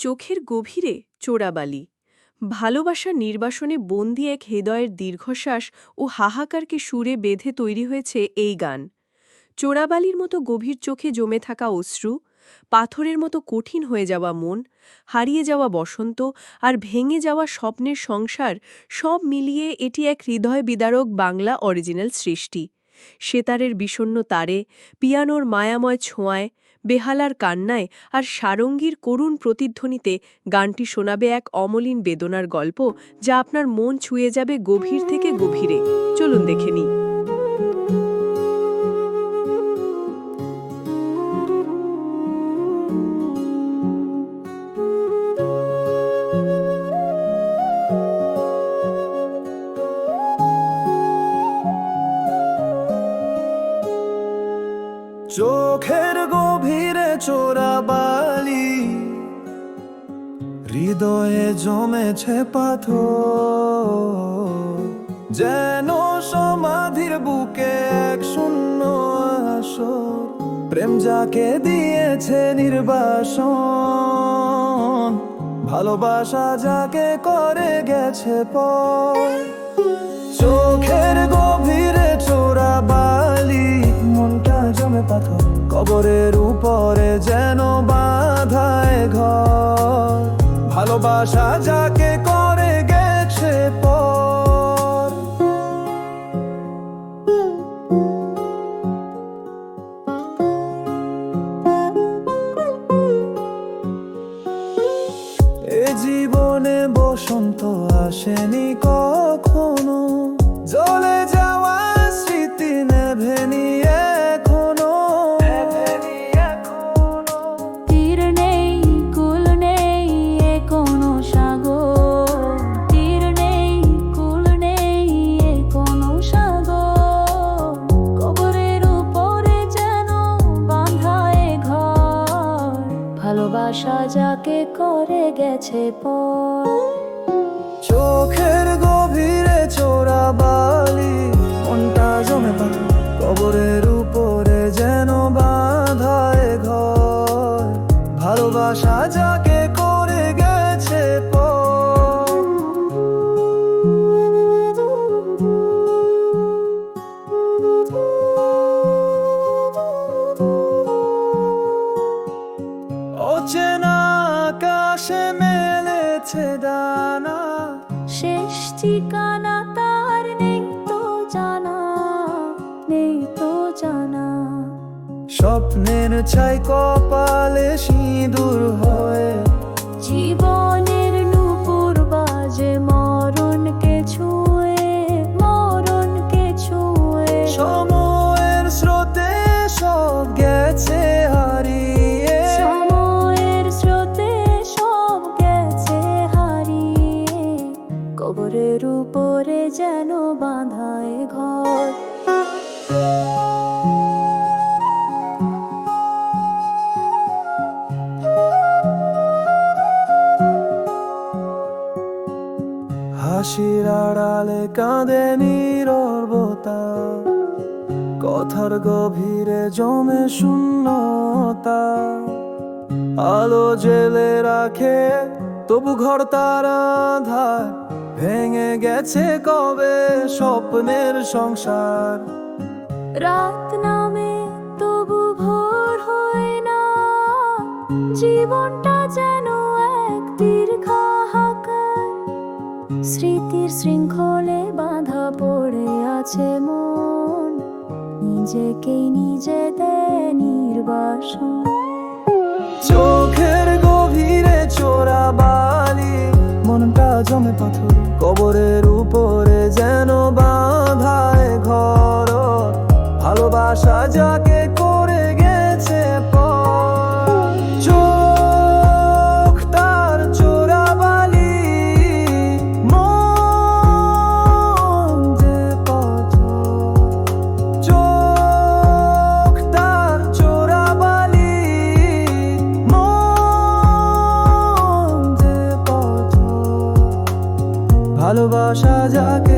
চোখের গভীরে চোরাবালি। ভালোবাসার নির্বাসনে বন্দি এক হৃদয়ের দীর্ঘশ্বাস ও হাহাকারকে সুরে বেঁধে তৈরি হয়েছে এই গান। চোরাবালির মতো গভীর চোখে জমে থাকা অশ্রু, পাথরের মতো কঠিন হয়ে যাওয়া মন, হারিয়ে যাওয়া বসন্ত আর ভেঙে যাওয়া স্বপ্নের সংসার, সব মিলিয়ে এটি এক হৃদয় বিদারক বাংলা অরিজিনাল সৃষ্টি। সেতারের বিষণ্ণ তারে, পিয়ানোর মায়াময় ছোঁয়ায়, বেহালার কান্নায় আর সারঙ্গীর করুণ প্রতিধ্বনিতে গানটি শোনাবে এক অমলিন বেদনার গল্প, যা আপনার মন ছুঁয়ে যাবে গভীর থেকে গভীরে। চলুন দেখে নিই। চোখের গভীরে চোরাবালি, হৃদয়ে জমেছে পাথর, যেন সমাধির বুকে এক শূন্য আসর। প্রেম যাকে দিয়েছে নির্বাসন, ভালোবাসা যাকে করে গেছে পর। চোখের গভীরে চোরাবালি, মনটা জমে পাথর, কবরের উপরে যেন বাঁধায় ঘর। ভালোবাসা যাকে করে গেছে পর। এ জীবনে বসন্ত আসেনি কখনো, জ্বলে যাওয়া স্মৃতি নেভে নিয়ে এখনো। তীর নেই, কুল নেই, এ কোনো সাগর। তীর নেই, কুল নেই, এ কোনো সাগর। কবরের উপরে যেন বাঁধা এ ঘর। ভালোবাসা যাকে করে গেছে পর। চোখের গভীরে চোরাবালি, মনটা জমে পাথর, কবরের উপরে যেন বাঁধায় ঘর। ভালোবাসা যাকে করে গেছে পর। অচেনা আকাশে মেলেছে ডানা, শেষ ঠিকানা তার নেই তো জানা, নেই তো জানা। স্বপ্নের ছাই কপালে সিঁদুর হয়ে, জীবনের নূপুর বাজে মরণকে ছুঁয়ে, মরণকে ছুঁয়ে। সময়ের স্রোতে সব গেছে হারিয়ে। সময়ের স্রোতে সব গেছে হারিয়ে। কবরের উপরে যেন বাঁধায় ঘর। হাসির আড়ালে কাঁদে নীরবতা, কথার গভীরে জমে শূন্যতা। আলো জেলে রাখে তবু ঘর তার আঁধার, ভেঙে গেছে কবে স্বপ্নের সংসার। রাত নামে তবু ভোর হয় না, জীবনটা যেন এক দীর্ঘ হাহাকার। স্মৃতির শৃঙ্খলে বাঁধা পড়ে আছে মন, নিজেকেই নিজে দেয় নির্বাসন। চোখের গভীরে চোরাবালি, মনটা জমে পাথর, কবরের উপরে যেন বাঁধায় ঘর। ভালোবাসা যাকে করে গেছে পর। চোখ তার চোরাবালি, মন যে পাথর। চোখ তার চোরাবালি, মন যে পাথর। ভালোবাসা যাকে